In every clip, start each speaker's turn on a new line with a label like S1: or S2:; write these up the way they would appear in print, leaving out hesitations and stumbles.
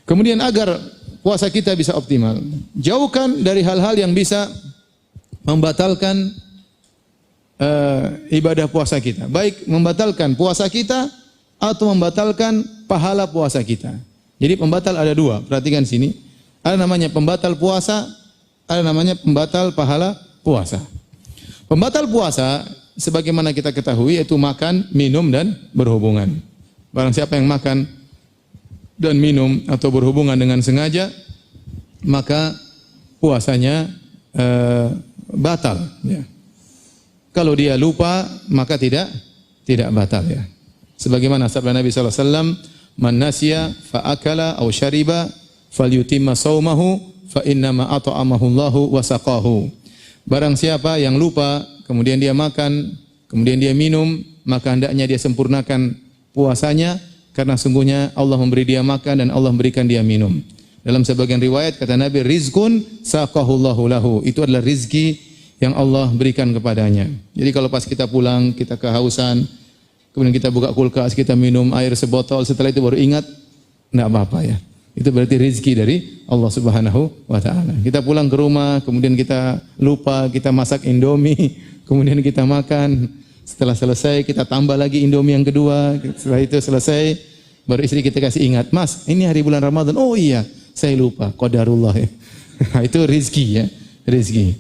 S1: Kemudian agar puasa kita bisa optimal, jauhkan dari hal-hal yang bisa membatalkan ibadah puasa kita. Baik membatalkan puasa kita atau membatalkan pahala puasa kita. Jadi pembatal ada dua, perhatikan sini. Ada namanya pembatal puasa, ada namanya pembatal pahala puasa. Pembatal puasa sebagaimana kita ketahui yaitu makan, minum dan berhubungan. Barang siapa yang makan dan minum atau berhubungan dengan sengaja, maka puasanya batal. Ya. Kalau dia lupa, maka tidak batal. Ya. Sebagaimana sabda Nabi SAW, man nasiya fa akala aw syariba falyutimma saumahu fa innama at'amahu Allahu wa saqahu. Barang siapa yang lupa, kemudian dia makan, kemudian dia minum, maka hendaknya dia sempurnakan puasanya, karena sungguhnya Allah memberi dia makan dan Allah memberikan dia minum. Dalam sebagian riwayat kata Nabi, rizqun saqahullahu lahu. Itu adalah rizki yang Allah berikan kepadanya. Jadi kalau pas kita pulang, kita kehausan, kemudian kita buka kulkas, kita minum air sebotol, setelah itu baru ingat, enggak apa-apa ya. Itu berarti rizki dari Allah Subhanahu wa ta'ala. Kita pulang ke rumah, kemudian kita lupa, kita masak Indomie, kemudian kita makan. Setelah selesai, kita tambah lagi Indomie yang kedua. Setelah itu selesai, baru istri kita kasih ingat, Mas, ini hari bulan Ramadan. Oh iya, saya lupa. Qadarullah ya. Itu rizki ya, rizki.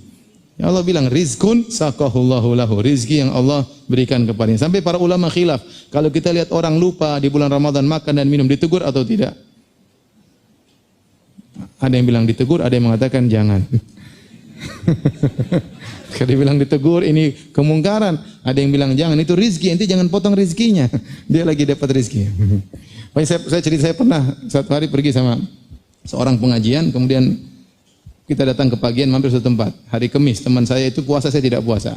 S1: Ya Allah bilang, rizkun saqahullahu lahu. Rizki yang Allah berikan kepadanya. Sampai para ulama khilaf, kalau kita lihat orang lupa di bulan Ramadan makan dan minum, ditegur atau tidak? Ada yang bilang ditegur, ada yang mengatakan jangan. Kalau dibilang ditegur, ini kemungkaran. Ada yang bilang jangan, itu rizki, nanti jangan potong rizkinya. Dia lagi dapat rizki. Saya cerita, saya pernah satu hari pergi sama seorang pengajian, kemudian kita datang ke pagian, mampir suatu tempat. Hari Kamis, teman saya itu puasa, saya tidak puasa.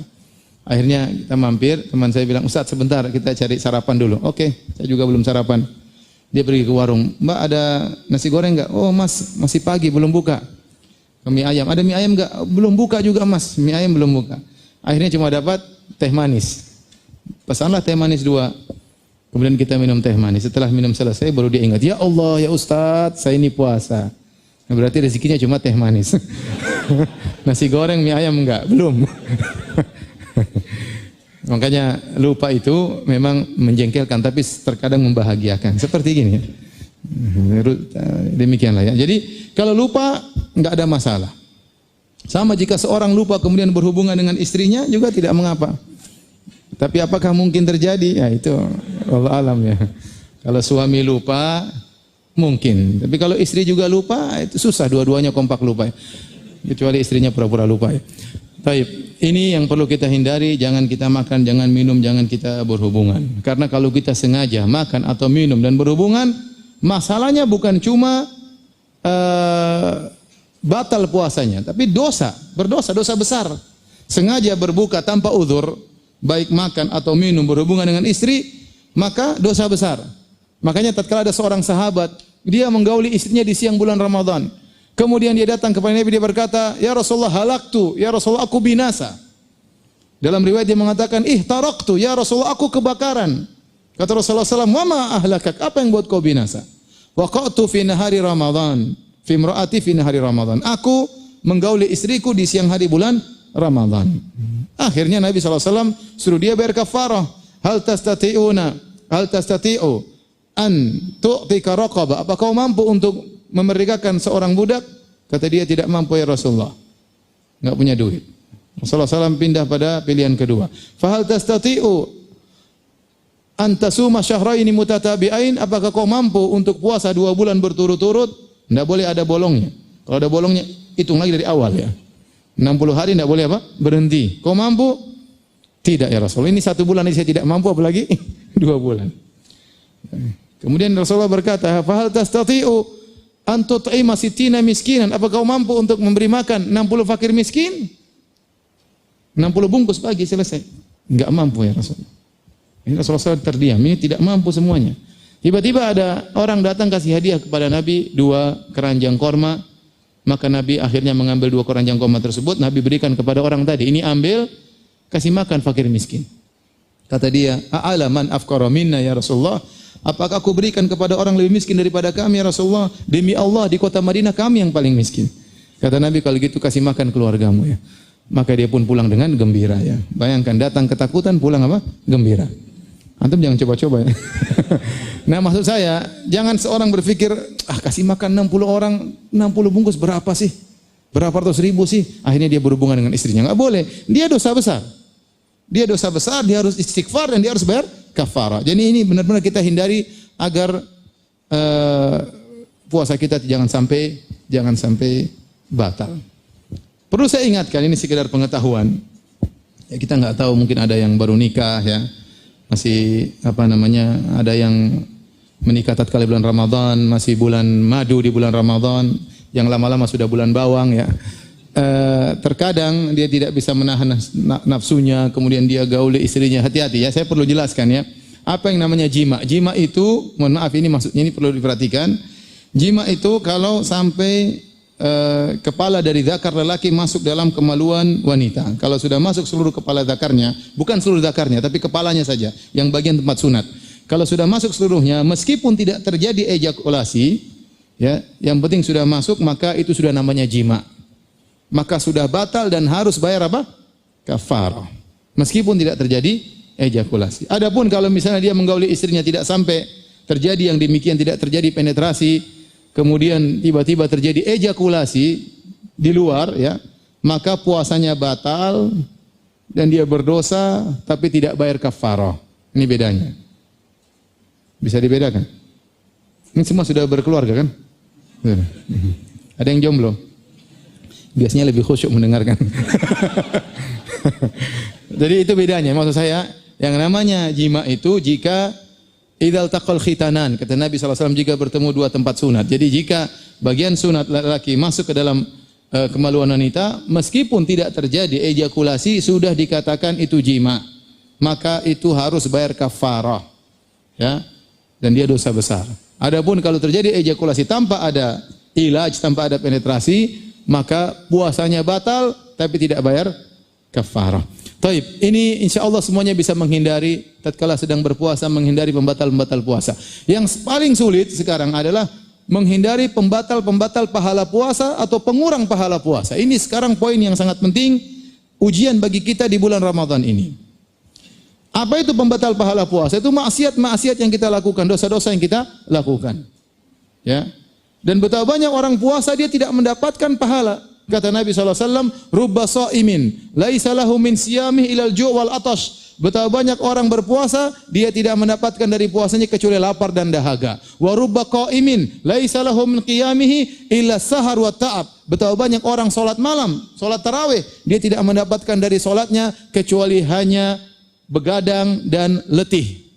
S1: Akhirnya kita mampir, teman saya bilang, Ustaz sebentar, kita cari sarapan dulu. Oke, saya juga belum sarapan. Dia pergi ke warung, Mbak ada nasi goreng enggak? Oh Mas, masih pagi, belum buka. Mie ayam, ada mie ayam enggak? Belum buka juga Mas, mie ayam belum buka. Akhirnya cuma dapat teh manis. Pesanlah teh manis 2. Kemudian kita minum teh manis. Setelah minum selesai baru dia ingat, ya Allah ya Ustaz, saya ini puasa. Nah, berarti rezekinya cuma teh manis. Nasi goreng, mie ayam enggak? Belum. Makanya lupa itu memang menjengkelkan, tapi terkadang membahagiakan. Seperti gini ya. Demikianlah ya. Jadi kalau lupa enggak ada masalah. Sama jika seorang lupa kemudian berhubungan dengan istrinya juga tidak mengapa. Tapi apakah mungkin terjadi? Ya itu wallahu alam ya. Kalau suami lupa mungkin. Tapi kalau istri juga lupa itu susah, dua-duanya kompak lupa ya. Kecuali istrinya pura-pura lupa ya. Baik, ini yang perlu kita hindari, jangan kita makan, jangan minum, jangan kita berhubungan. Karena kalau kita sengaja makan atau minum dan berhubungan, masalahnya bukan cuma batal puasanya, tapi berdosa, dosa besar. Sengaja berbuka tanpa uzur, baik makan atau minum, berhubungan dengan istri, maka dosa besar. Makanya tatkala ada seorang sahabat, dia menggauli istrinya di siang bulan Ramadan. Kemudian dia datang kepada Nabi, dia berkata, ya Rasulullah halaktu, ya Rasulullah aku binasa. Dalam riwayat dia mengatakan, ihtaraktu, ya Rasulullah aku kebakaran. Kata Rasulullah SAW, wa ma ahlakak, apa yang buat kau binasa? Waqa'tu fi nahari Ramadan, fi imra'ati fi nahari Ramadan. Aku menggauli istriku di siang hari bulan Ramadan. Akhirnya Nabi SAW suruh dia bayar kafarah. Hal tastati'u an tu'tika raqabah. Apa kau mampu untuk memerdekakan seorang budak? Kata dia tidak mampu ya Rasulullah. Enggak punya duit. Rasulullah SAW pindah pada pilihan kedua. Fahal tastati'u an tasuma syahraini mutatabi'ain? Apakah kau mampu untuk puasa 2 bulan berturut-turut? Enggak boleh ada bolongnya. Kalau ada bolongnya hitung lagi dari awal ya. 60 hari enggak boleh apa? Berhenti. Kau mampu? Tidak ya Rasulullah. Ini 1 bulan ini saya tidak mampu, apalagi 2 bulan. Kemudian Rasulullah berkata, "Fahal tastati'u an tut'ima sittina miskinan?" Apa kau mampu untuk memberi makan 60 fakir miskin? 60 bungkus pagi selesai. Enggak mampu ya Rasulullah. Ini Rasulullah SAW terdiam, ini tidak mampu semuanya. Tiba-tiba ada orang datang kasih hadiah kepada Nabi 2 keranjang korma. Maka Nabi akhirnya mengambil 2 keranjang korma tersebut, Nabi berikan kepada orang tadi. Ini ambil, kasih makan fakir miskin. Kata dia, "A'ala man afqara minna ya Rasulullah?" apakah aku berikan kepada orang lebih miskin daripada kami ya Rasulullah? Demi Allah di kota Madinah kami yang paling miskin. Kata Nabi, kalau gitu kasih makan keluargamu ya. Maka dia pun pulang dengan gembira ya. Bayangkan datang ketakutan, pulang apa? Gembira. Antum jangan coba-coba ya. Nah maksud saya, jangan seorang berpikir, kasih makan 60 orang, 60 bungkus berapa sih? Berapa ratus ribu sih? Akhirnya dia berhubungan dengan istrinya. Enggak boleh. Dia dosa besar. Dia dosa besar, dia harus istighfar dan dia harus bayar kafarah. Jadi ini benar-benar kita hindari agar puasa kita jangan sampai batal. Perlu saya ingatkan, ini sekedar pengetahuan. Ya, kita nggak tahu, mungkin ada yang baru nikah ya, masih ada yang menikah tatkala bulan Ramadan, masih bulan madu di bulan Ramadan, yang lama-lama sudah bulan bawang ya. Terkadang dia tidak bisa menahan nafsunya, kemudian dia gauli istrinya. Hati-hati ya, saya perlu jelaskan ya. Apa yang namanya jima? Jima itu, mohon maaf ini maksudnya ini perlu diperhatikan. Jima itu kalau sampai kepala dari zakar lelaki masuk dalam kemaluan wanita. Kalau sudah masuk seluruh kepala zakarnya, bukan seluruh zakarnya, tapi kepalanya saja, yang bagian tempat sunat. Kalau sudah masuk seluruhnya, meskipun tidak terjadi ejakulasi, ya, yang penting sudah masuk, maka itu sudah namanya jima. Maka sudah batal dan harus bayar apa? Kafarah. Meskipun tidak terjadi ejakulasi. Adapun kalau misalnya dia menggauli istrinya tidak sampai terjadi yang demikian, tidak terjadi penetrasi, kemudian tiba-tiba terjadi ejakulasi di luar ya, maka puasanya batal dan dia berdosa tapi tidak bayar kafarah. Ini bedanya. Bisa dibedakan? Ini semua sudah berkeluarga kan? Ada yang jomblo? Biasanya lebih khusyuk mendengarkan. Jadi itu bedanya. Maksud saya, yang namanya jima itu jika idal taqal khitanan, kata Nabi SAW, jika bertemu dua tempat sunat. Jadi jika bagian sunat laki masuk ke dalam kemaluan wanita, meskipun tidak terjadi ejakulasi, sudah dikatakan itu jima. Maka itu harus bayar kafarah. Ya. Dan dia dosa besar. Adapun kalau terjadi ejakulasi tanpa ada ilaj, tanpa ada penetrasi, maka puasanya batal tapi tidak bayar kafarah. Taib, ini insya Allah semuanya bisa menghindari tatkala sedang berpuasa, menghindari pembatal-pembatal puasa. Yang paling sulit sekarang adalah menghindari pembatal-pembatal pahala puasa atau pengurang pahala puasa. Ini sekarang poin yang sangat penting, ujian bagi kita di bulan Ramadan ini. Apa itu pembatal pahala puasa? Itu maksiat-maksiat yang kita lakukan, dosa-dosa yang kita lakukan. Ya. Dan betapa banyak orang puasa dia tidak mendapatkan pahala. Kata Nabi SAW, rubba sha'imin laisa lahu min siyamih ilal ju' wal atash. Betapa banyak orang berpuasa, dia tidak mendapatkan dari puasanya kecuali lapar dan dahaga. Wa rubba qa'imin laisa lahu min qiyamihi illa sahar wa ta'ab. Betapa banyak orang salat malam, salat tarawih, dia tidak mendapatkan dari salatnya kecuali hanya begadang dan letih.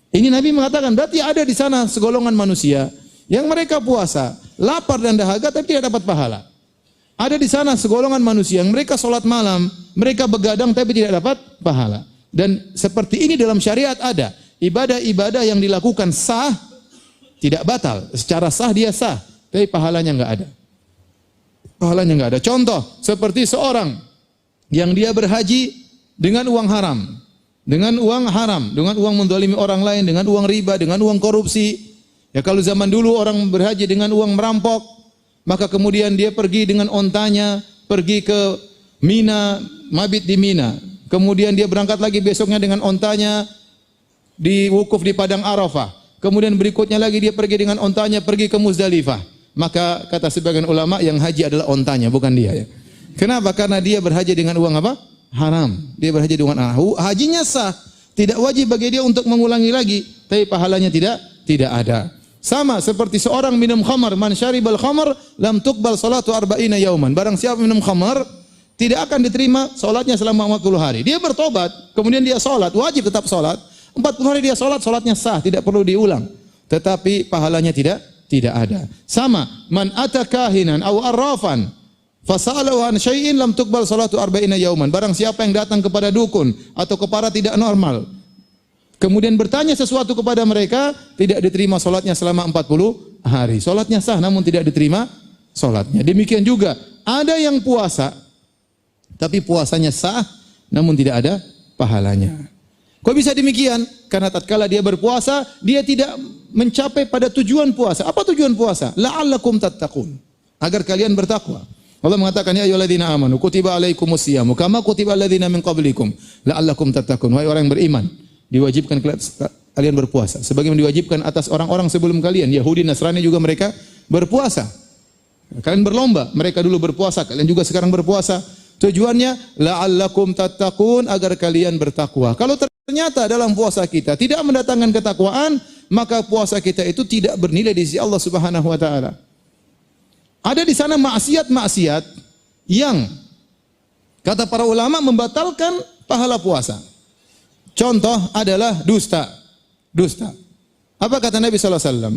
S1: Ini Nabi mengatakan, berarti ada di sana segolongan manusia yang mereka puasa, lapar dan dahaga tapi tidak dapat pahala. Ada di sana segolongan manusia yang mereka sholat malam, mereka begadang tapi tidak dapat pahala. Dan seperti ini dalam syariat ada. Ibadah-ibadah yang dilakukan sah, tidak batal. Secara sah dia sah, tapi pahalanya enggak ada. Pahalanya enggak ada. Contoh, seperti seorang yang dia berhaji dengan uang haram. Dengan uang haram, dengan uang mendolimi orang lain, dengan uang riba, dengan uang korupsi. Ya kalau zaman dulu orang berhaji dengan uang merampok, maka kemudian dia pergi dengan ontanya, pergi ke Mina, mabit di Mina. Kemudian dia berangkat lagi besoknya dengan ontanya, di wukuf di Padang Arafah. Kemudian berikutnya lagi dia pergi dengan ontanya, pergi ke Muzdalifah. Maka kata sebagian ulama yang haji adalah ontanya, bukan dia. Ya. Kenapa? Karena dia berhaji dengan uang apa? Haram. Dia berhaji dengan hajinya sah. Tidak wajib bagi dia untuk mengulangi lagi. Tapi pahalanya tidak ada. Sama seperti seorang minum khamar, man syaribal khamar lam tuqbal salatu arba'ina yauman. Barang siapa minum khamar, tidak akan diterima salatnya selama 40 hari. Dia bertobat, kemudian dia salat, wajib tetap salat. 40 hari dia salat, salatnya sah, tidak perlu diulang. Tetapi pahalanya tidak ada. Sama, man ata kahinan aw arrafan fasalahu an syai'in lam tuqbal salatu arba'ina yauman. Barang siapa yang datang kepada dukun atau kepada tidak normal, kemudian bertanya sesuatu kepada mereka, tidak diterima solatnya selama 40 hari. Solatnya sah namun tidak diterima solatnya. Demikian juga ada yang puasa, tapi puasanya sah namun tidak ada pahalanya. Kok bisa demikian? karena tatkala dia berpuasa, dia tidak mencapai pada tujuan puasa. Apa tujuan puasa? La'allakum tattaqun. Agar kalian bertakwa. Allah mengatakan, ya ayyuhalladzina amanu kutiba alaikumus syiyamu kama kutiba alladzina min qablikum la'allakum tattaqun. Wahai orang yang beriman, diwajibkan kalian berpuasa sebagaimana diwajibkan atas orang-orang sebelum kalian. Yahudi, Nasrani juga mereka berpuasa. Kalian berlomba, mereka dulu berpuasa, kalian juga sekarang berpuasa. Tujuannya la'allakum tattaqun, agar kalian bertakwa. Kalau ternyata dalam puasa kita tidak mendatangkan ketakwaan, maka puasa kita itu tidak bernilai di sisi Allah Subhanahu wa taala. Ada di sana maksiat-maksiat yang kata para ulama membatalkan pahala puasa. Contoh adalah dusta. Dusta. Apa kata Nabi sallallahu alaihi wasallam?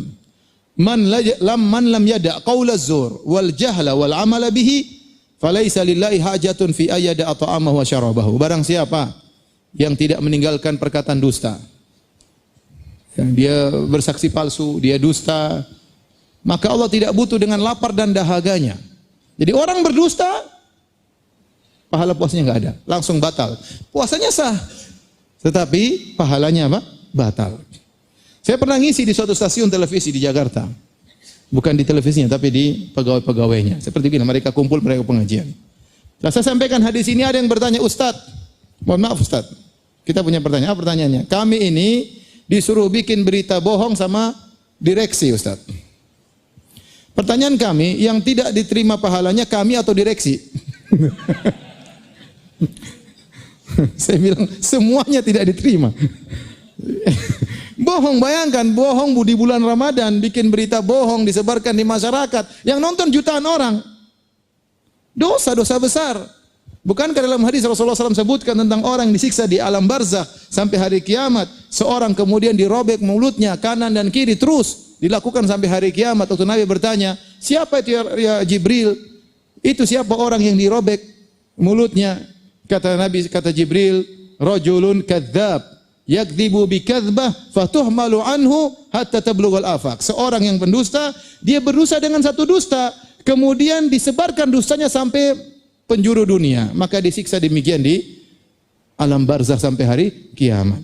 S1: Man lam yada' qaula zur wal jahla wal amala bihi falaisa lillahi hajatun fi ayyada ta'amahu wa syarabahu. Barang siapa yang tidak meninggalkan perkataan dusta, yang dia bersaksi palsu, dia dusta, maka Allah tidak butuh dengan lapar dan dahaganya. Jadi orang berdusta, pahala puasanya enggak ada, langsung batal. Puasanya sah, tetapi pahalanya apa? Batal. Saya pernah ngisi di suatu stasiun televisi di Jakarta. Bukan di televisinya, tapi di pegawai-pegawainya. Seperti bilang, mereka kumpul, mereka pengajian. Nah, saya sampaikan hadis ini, ada yang bertanya, Ustadz, mohon maaf Ustadz, kita punya pertanyaan. Apa pertanyaannya? Kami ini disuruh bikin berita bohong sama direksi, Ustadz. Pertanyaan kami, yang tidak diterima pahalanya kami atau direksi? Saya bilang, semuanya tidak diterima. Bohong, bayangkan bohong di bulan Ramadan, bikin berita bohong disebarkan di masyarakat, yang nonton jutaan orang. Dosa-dosa besar. Bukankah dalam hadis Rasulullah SAW sebutkan tentang orang disiksa di alam barzakh sampai hari kiamat, seorang kemudian dirobek mulutnya kanan dan kiri, terus dilakukan sampai hari kiamat. Waktu Nabi bertanya, siapa itu ya Jibril? Itu siapa orang yang dirobek mulutnya? Kata Nabi, kata Jibril, rajulun kadzdzab yakdzibu bikadzbah fatuhmalu anhu hatta tablughal afaq. Seorang yang pendusta, dia berdusta dengan satu dusta, kemudian disebarkan dustanya sampai penjuru dunia, maka disiksa demikian di alam barzakh sampai hari kiamat.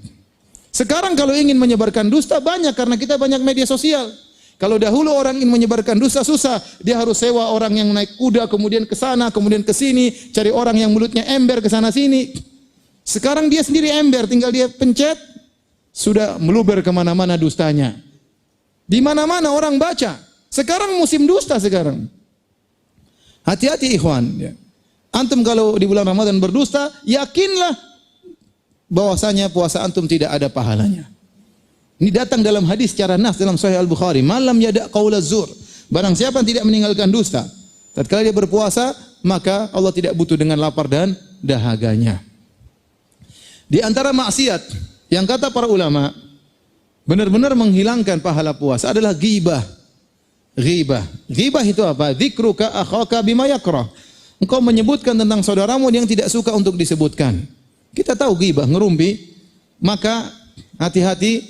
S1: Sekarang kalau ingin menyebarkan dusta banyak, karena kita banyak media sosial. Kalau dahulu orang ingin menyebarkan dusta susah, dia harus sewa orang yang naik kuda kemudian ke sana, kemudian ke sini, cari orang yang mulutnya ember ke sana sini. Sekarang dia sendiri ember, tinggal dia pencet, sudah meluber kemana-mana dustanya. Di mana-mana orang baca. Sekarang musim dusta sekarang. Hati-hati ikhwan. Ya. Antum kalau di bulan Ramadan berdusta, yakinlah bahwasanya puasa antum tidak ada pahalanya. Ini datang dalam hadis secara nas dalam Sahih Al-Bukhari. Malam yada' qaula zur. Barang siapa yang tidak meninggalkan dusta, tatkala dia berpuasa, maka Allah tidak butuh dengan lapar dan dahaganya. Di antara maksiat yang kata para ulama benar-benar menghilangkan pahala puasa adalah ghibah. Ghibah. Ghibah itu apa? Dzikruka akhaka bima yakrah. Engkau menyebutkan tentang saudaramu yang tidak suka untuk disebutkan. Kita tahu ghibah, ngerumpi, maka hati-hati,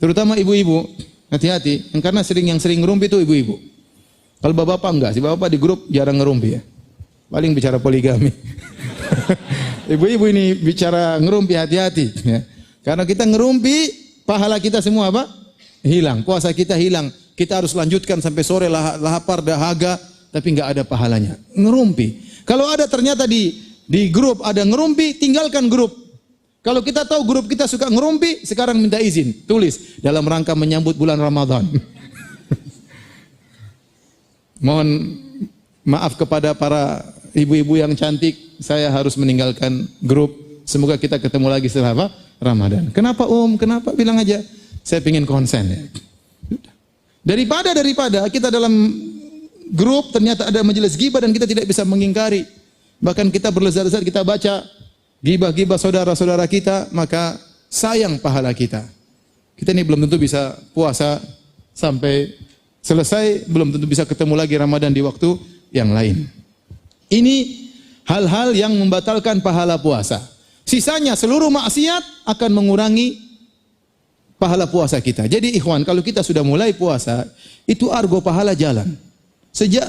S1: terutama ibu-ibu, hati-hati, karena yang sering ngerumpi itu ibu-ibu. Kalau bapak-bapak enggak, si bapak di grup jarang ngerumpi ya. Paling bicara poligami. Ibu-ibu ini bicara ngerumpi, hati-hati ya. Karena kita ngerumpi, pahala kita semua apa? Hilang, puasa kita hilang. Kita harus lanjutkan sampai sore, lapar, dahaga, tapi enggak ada pahalanya. Ngerumpi. Kalau ada ternyata di grup ada ngerumpi, tinggalkan grup. Kalau kita tahu grup kita suka ngerumpi, sekarang minta izin, tulis dalam rangka menyambut bulan Ramadan. Mohon maaf kepada para ibu-ibu yang cantik, saya harus meninggalkan grup. Semoga kita ketemu lagi setelah apa? Ramadan. Kenapa Kenapa? Bilang aja, saya ingin konsen ya. Daripada kita dalam grup ternyata ada majelis ghibah dan kita tidak bisa mengingkari. Bahkan kita berlezat-lezat kita baca ghibah-ghibah saudara-saudara kita, maka sayang pahala kita. Kita ini belum tentu bisa puasa sampai selesai, belum tentu bisa ketemu lagi Ramadan di waktu yang lain. Ini hal-hal yang membatalkan pahala puasa. Sisanya seluruh maksiat akan mengurangi pahala puasa kita. Jadi ikhwan, kalau kita sudah mulai puasa, itu argo pahala jalan. Sejak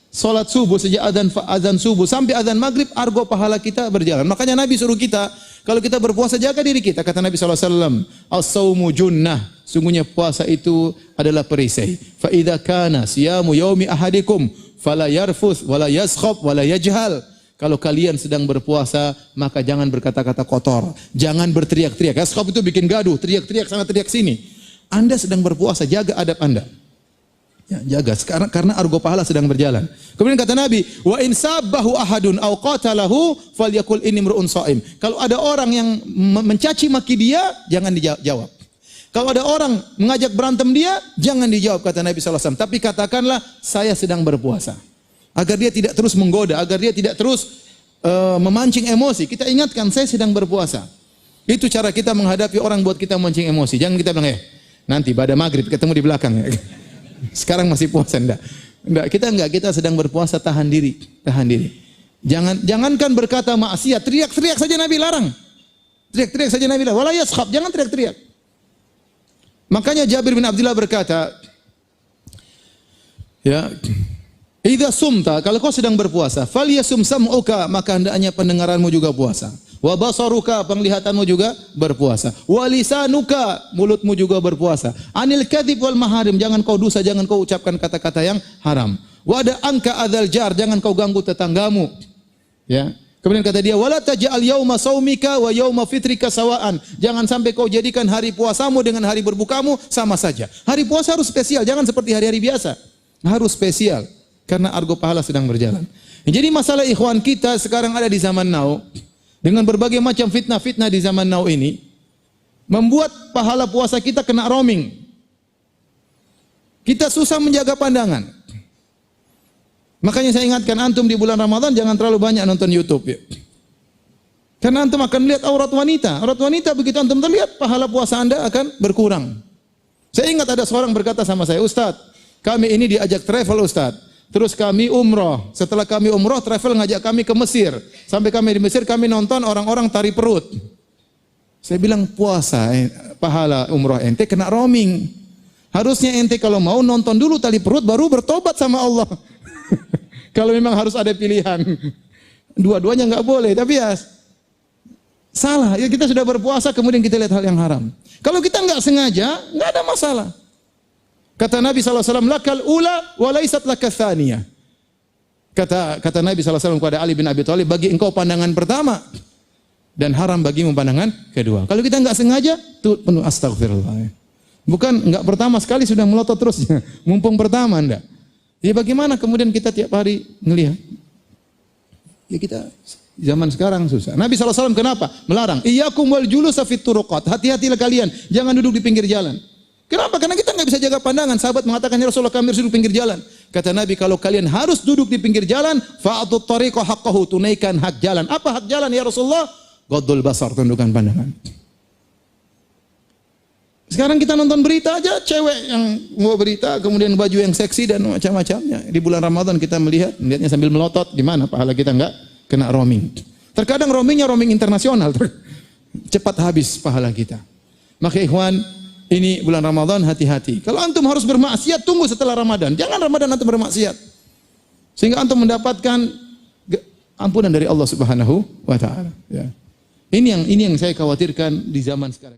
S1: salat subuh, sejak azan subuh sampai azan maghrib, argo pahala kita berjalan. Makanya Nabi suruh kita, Kalau kita berpuasa, jaga diri kita. Kata Nabi SAW, as-sawmu junnah. Sungguhnya puasa itu adalah perisai. Fa idza kana siyamu yaumi ahadikum fala yarfuth wala yaskhab wala yajhal. Kalau kalian sedang berpuasa, maka jangan berkata-kata kotor, jangan berteriak-teriak. Yaskhab itu bikin gaduh, teriak-teriak sana teriak sini. Anda sedang berpuasa, jaga adab Anda. Ya, jaga sekarang karena argo pahala sedang berjalan. Kemudian kata Nabi, wa in sabbahu ahadun aw qatalahu falyakul inni mru'un shaim. Kalau ada orang yang mencaci maki dia, jangan dijawab. Kalau ada orang mengajak berantem dia, jangan dijawab kata Nabi SAW. Tapi katakanlah saya sedang berpuasa. Agar dia tidak terus menggoda, agar dia tidak terus memancing emosi. Kita ingatkan saya sedang berpuasa. Itu cara kita menghadapi orang buat kita memancing emosi. Jangan kita bilang nanti pada maghrib ketemu di belakang ya. Sekarang masih puasa enggak? Kita sedang berpuasa, tahan diri. Jangankan berkata maksiat, teriak-teriak saja Nabi larang. Teriak-teriak saja Nabi larang. Wala yaskhab, jangan teriak-teriak. Makanya Jabir bin Abdullah berkata, ya, idza sumta, kalau kau sedang berpuasa, falyasum sam'uka, maka hendaknya pendengaranmu juga puasa. Wa basaruka, penglihatanmu juga berpuasa. Wa lisanuka, mulutmu juga berpuasa. Anil kadzib wal maharim, jangan kau dusta, jangan kau ucapkan kata-kata yang haram. Wa da anka adzal jar, jangan kau ganggu tetanggamu. Ya. Kemudian kata dia, wala taj'al yauma saumika wa yauma fitrika sawaan. Jangan sampai kau jadikan hari puasamu dengan hari berbukamu sama saja. Hari puasa harus spesial, jangan seperti hari-hari biasa. Harus spesial karena argo pahala sedang berjalan. Jadi masalah ikhwan kita sekarang ada di zaman now. Dengan berbagai macam fitnah-fitnah di zaman now ini, membuat pahala puasa kita kena roaming. Kita susah menjaga pandangan. Makanya saya ingatkan antum di bulan Ramadan jangan terlalu banyak nonton YouTube. Ya. Karena antum akan melihat aurat wanita. Aurat wanita begitu antum terlihat, pahala puasa anda akan berkurang. Saya ingat ada seorang berkata sama saya, Ustadz, kami ini diajak travel Ustadz. Terus kami umroh. Setelah kami umroh, travel ngajak kami ke Mesir. Sampai kami di Mesir, kami nonton orang-orang tari perut. Saya bilang puasa, pahala umroh ente kena roaming. Harusnya ente kalau mau nonton dulu tali perut, baru bertobat sama Allah. Kalau memang harus ada pilihan. Dua-duanya nggak boleh. Tapi ya salah. Ya kita sudah berpuasa, kemudian kita lihat hal yang haram. Kalau kita nggak sengaja, nggak ada masalah. Kata Nabi SAW, lakal ula wa laysat lakas thaniyah. Kata Nabi SAW kepada Ali bin Abi Thalib, bagi engkau pandangan pertama dan haram bagimu pandangan kedua. Kalau kita enggak sengaja, tuh penuh astagfirullah. Bukan enggak pertama sekali sudah melotot terus. Mumpung pertama enggak. Ya bagaimana kemudian kita tiap hari ngelihat? Ya kita zaman sekarang susah. Nabi SAW kenapa? Melarang. Iyyakum wal julusa fit turuqat. Hati-hatilah kalian, jangan duduk di pinggir jalan. Kenapa? Karena kita nggak bisa jaga pandangan. Sahabat mengatakan, ya Rasulullah kami harus duduk pinggir jalan. Kata Nabi, kalau kalian harus duduk di pinggir jalan, fa'atut tariqa haqqahu, tunaikan hak jalan. Apa hak jalan ya Rasulullah? Ghaddul basar, tundukkan pandangan. Sekarang kita nonton berita aja, cewek yang mau berita, kemudian baju yang seksi dan macam-macamnya. Di bulan Ramadan kita melihatnya sambil melotot, di mana pahala kita nggak kena roaming. Terkadang roamingnya roaming internasional, cepat habis pahala kita. Maka ikhwan, ini bulan Ramadan, hati-hati. Kalau antum harus bermaksiat, tunggu setelah Ramadan. Jangan Ramadan antum bermaksiat. Sehingga antum mendapatkan ampunan dari Allah Subhanahu wa taala. Ya. Ini yang saya khawatirkan di zaman sekarang.